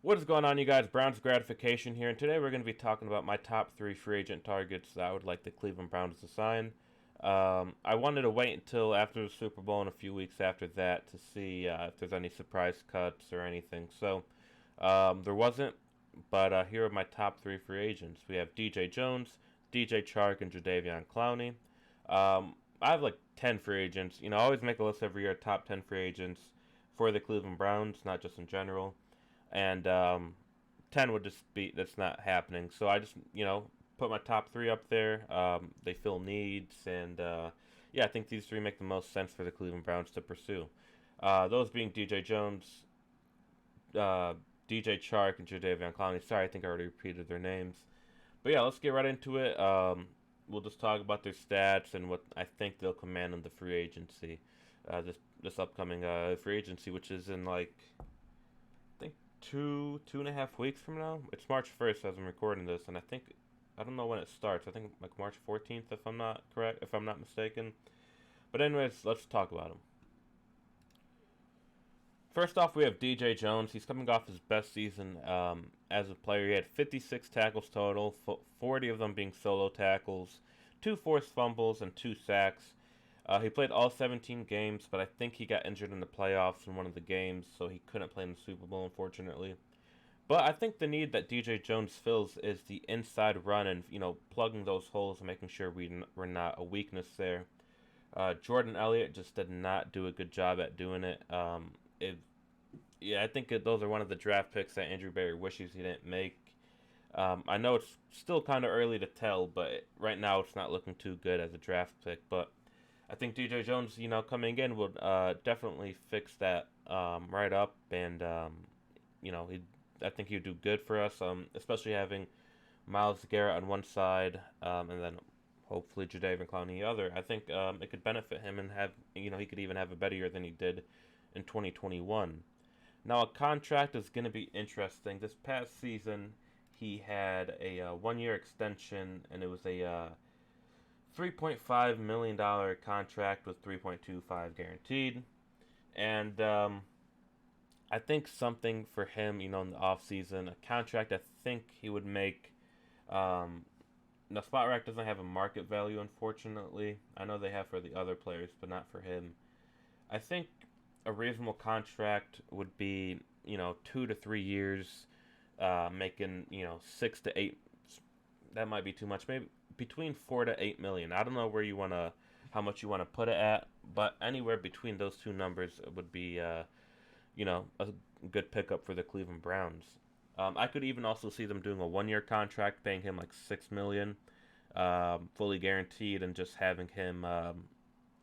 What is going on, you guys? Browns Gratification here, and today we're going to be talking about my top 3 free agent targets that I would like the Cleveland Browns to sign. I wanted to wait until after the Super Bowl and a few weeks after that to see if there's any surprise cuts or anything. So there wasn't, but here are my top 3 free agents. We have DJ Jones, DJ Chark, and Jadeveon Clowney. I have like 10 free agents. I always make a list every year, top 10 free agents for the Cleveland Browns, not just in general. And 10 would just be, that's not happening. So I just, put my top 3 up there. They fill needs, and yeah, I think these 3 make the most sense for the Cleveland Browns to pursue. Those being DJ Jones, DJ Chark, and Jadeveon Clowney. Sorry, I think I already repeated their names. But yeah, let's get right into it. We'll just talk about their stats and what I think they'll command in the free agency. This upcoming free agency, which is in like two and a half weeks from now. It's March 1st as I'm recording this, and I don't know when it starts. I think like March 14th, if I'm not mistaken. But anyways, let's talk about him. First off, we have DJ Jones. He's coming off his best season as a player. He had 56 tackles total, 40 of them being solo tackles, 2 forced fumbles, and 2 sacks. He played all 17 games, but I think he got injured in the playoffs in one of the games, so he couldn't play in the Super Bowl, unfortunately. But I think the need that DJ Jones fills is the inside run and, plugging those holes and making sure we're not a weakness there. Jordan Elliott just did not do a good job at doing it. I think those are one of the draft picks that Andrew Berry wishes he didn't make. I know it's still kind of early to tell, but right now it's not looking too good as a draft pick, but I think DJ Jones, coming in would definitely fix that right up, and I think he'd do good for us, especially having Myles Garrett on one side, and then hopefully Jadeveon Clowney the other. I think it could benefit him and have he could even have a better year than he did in 2021. Now a contract is going to be interesting. This past season he had a 1-year extension, and it was a $3.5 million contract with $3.25 guaranteed. And I think something for him, in the offseason, a contract I think he would make. Now, Spot Rack doesn't have a market value, unfortunately. I know they have for the other players, but not for him. I think a reasonable contract would be, 2 to 3 years, making, 6 to 8. That might be too much. Maybe between 4 to 8 million. I don't know how much you want to put it at, but anywhere between those two numbers would be, a good pickup for the Cleveland Browns. I could even also see them doing a 1-year contract, paying him like $6 million, fully guaranteed, and just having him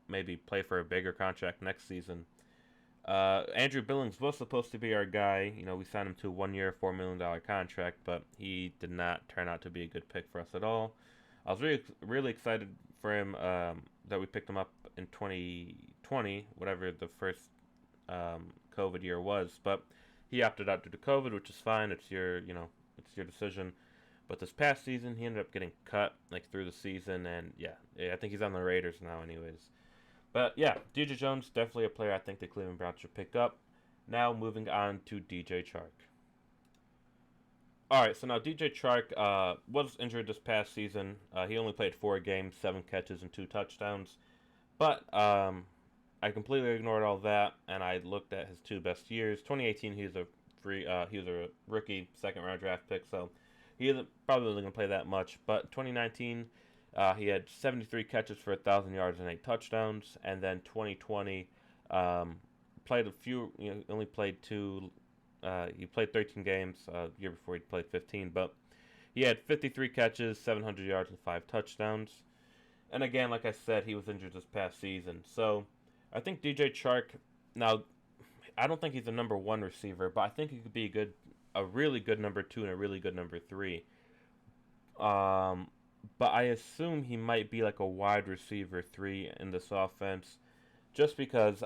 maybe play for a bigger contract next season. Andrew Billings was supposed to be our guy. We signed him to a 1-year, $4 million contract, but he did not turn out to be a good pick for us at all. I was really excited for him that we picked him up in 2020, whatever the first COVID year was, but he opted out due to COVID, which is fine. It's your decision. But this past season, he ended up getting cut through the season, and yeah, I think he's on the Raiders now, anyways. But yeah, DJ Jones, definitely a player I think the Cleveland Browns should pick up. Now moving on to DJ Chark. Alright, so now DJ Chark was injured this past season. He only played 4 games, 7 catches, and 2 touchdowns. But I completely ignored all that, and I looked at his 2 best years. 2018, he was a rookie, second-round draft pick, so he isn't probably going to play that much. But 2019, he had 73 catches for 1,000 yards and 8 touchdowns. And then 2020, played a few. Only played 2. He played 13 games. Year before he played 15, but he had 53 catches, 700 yards, and 5 touchdowns. And again, like I said, he was injured this past season. So I think DJ Chark. Now, I don't think he's a number 1 receiver, but I think he could be a really good number 2 and a really good number 3. But I assume he might be like a wide receiver 3 in this offense, just because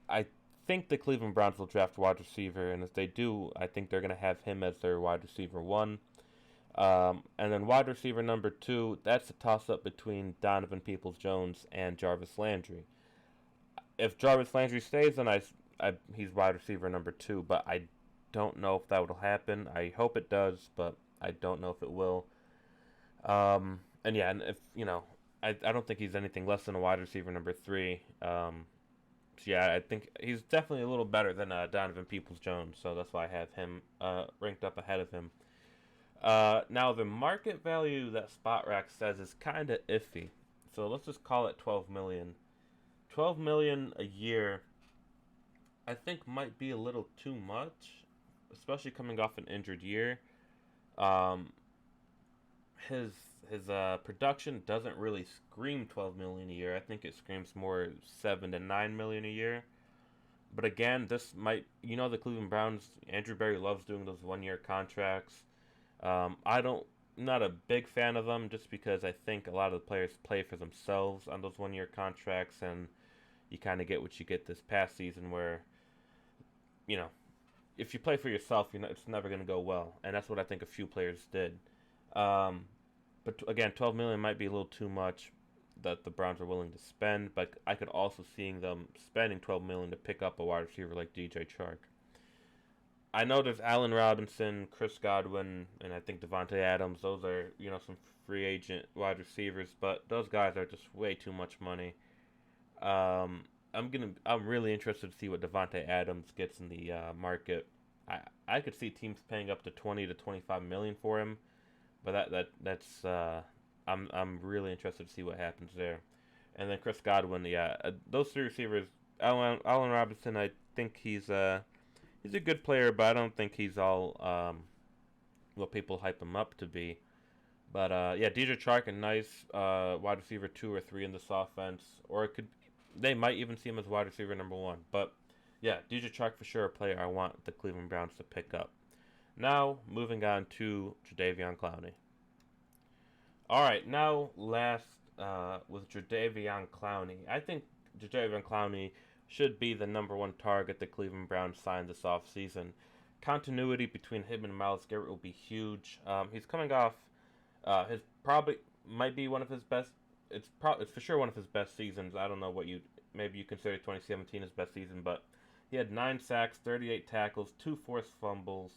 I think the Cleveland Browns will draft wide receiver, and if they do, I think they're going to have him as their wide receiver 1. And then wide receiver number 2, that's a toss-up between Donovan Peoples-Jones and Jarvis Landry. If Jarvis Landry stays, then he's wide receiver number 2, but I don't know if that will happen. I hope it does, but I don't know if it will. And yeah, and if I don't think he's anything less than a wide receiver number three. So yeah, I think he's definitely a little better than Donovan Peoples-Jones, so that's why I have him ranked up ahead of him. Now the market value that SpotRack says is kind of iffy, so let's just call it 12 million. 12 million a year, I think might be a little too much, especially coming off an injured year. Um, his his production doesn't really scream 12 million a year. I think it screams more 7 to 9 million a year. But again, this might the Cleveland Browns. Andrew Berry loves doing those 1 year contracts. I don't not a big fan of them just because I think a lot of the players play for themselves on those 1 year contracts, and you kind of get what you get this past season where you know if you play for yourself, it's never going to go well, and that's what I think a few players did. Um, but again, 12 million might be a little too much that the Browns are willing to spend, but I could also seeing them spending 12 million to pick up a wide receiver like DJ Chark. I know there's Allen Robinson, Chris Godwin, and I think Devontae Adams. Those are some free agent wide receivers, but those guys are just way too much money. Um, I'm really interested to see what Devontae Adams gets in the market. I could see teams paying up to 20 to 25 million for him, but that's I'm really interested to see what happens there. And then Chris Godwin, yeah, those three receivers, Allen Robinson, I think he's a good player, but I don't think he's all what people hype him up to be. But yeah, DJ Chark, a nice wide receiver 2 or 3 in this offense, or they might even see him as wide receiver number 1. But yeah, DJ Chark for sure a player I want the Cleveland Browns to pick up. Now moving on to Jadeveon Clowney. All right, now last with Jadeveon Clowney, I think Jadeveon Clowney should be the number 1 target the Cleveland Browns signed this offseason. Continuity between him and Myles Garrett will be huge. He's coming off his probably might be one of his best. It's for sure one of his best seasons. I don't know what maybe you consider 2017 his best season, but he had 9 sacks, 38 tackles, 2 forced fumbles.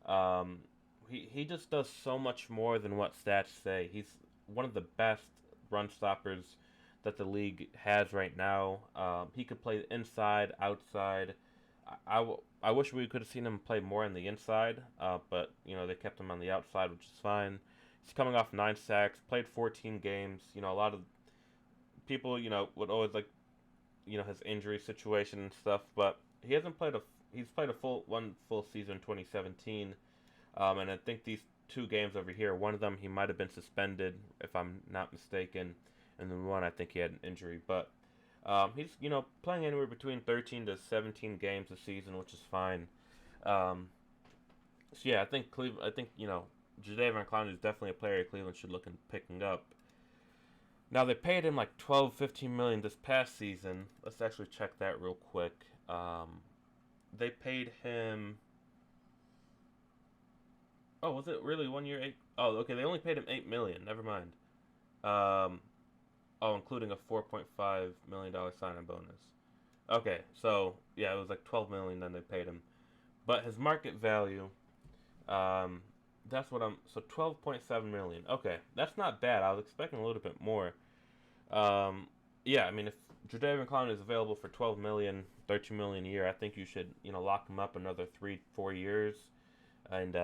Um, he just does so much more than what stats say. He's one of the best run stoppers that the league has right now. He could play inside, outside. I wish we could have seen him play more on the inside, but they kept him on the outside, which is fine. He's coming off 9 sacks, played 14 games. A lot of people, would always like, his injury situation and stuff, but he's played a one full season in 2017. And I think these 2 games over here, one of them he might have been suspended, if I'm not mistaken, and then one I think he had an injury. But he's playing anywhere between 13 to 17 games a season, which is fine. So yeah, I think Jadeveon Clowney is definitely a player Cleveland should look into picking up. Now they paid him like 12, 15 million this past season. Let's actually check that real quick. They paid him. Oh, was it really 1 year 8? Oh, okay. They only paid him 8 million. Never mind. Including a $4.5 million sign-on bonus. Okay, so yeah, it was like 12 million. Then they paid him, but his market value, that's what I'm. So 12.7 million. Okay, that's not bad. I was expecting a little bit more. Yeah, I mean, if Jadeveon Clowney is available for 12 million, 13 million a year, I think you should lock him up another 3-4 years, and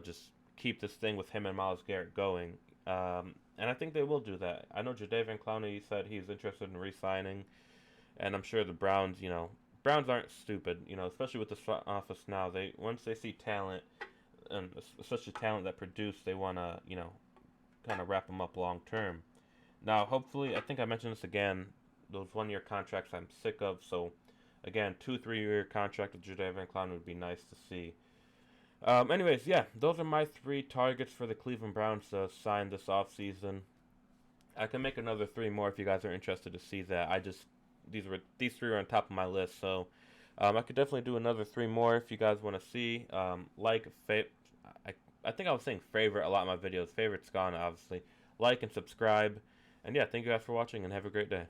just keep this thing with him and Myles Garrett going. And I think they will do that. I know Jadeveon Clowney said he's interested in re-signing, and I'm sure the Browns, Browns aren't stupid, especially with the front office now. Once they see talent, and especially talent that produce, they want to, kind of wrap them up long term. Now, hopefully, I think I mentioned this again, those 1 year contracts I'm sick of. So, again, 2-3 year contract with Jadeveon Clowney would be nice to see. Anyways, yeah, those are my 3 targets for the Cleveland Browns to sign this offseason. I can make another 3 more if you guys are interested to see that. These 3 are on top of my list, so I could definitely do another 3 more if you guys want to see. I think I was saying favorite a lot of my videos. Favorite's gone, obviously. Like and subscribe. And yeah, thank you guys for watching and have a great day.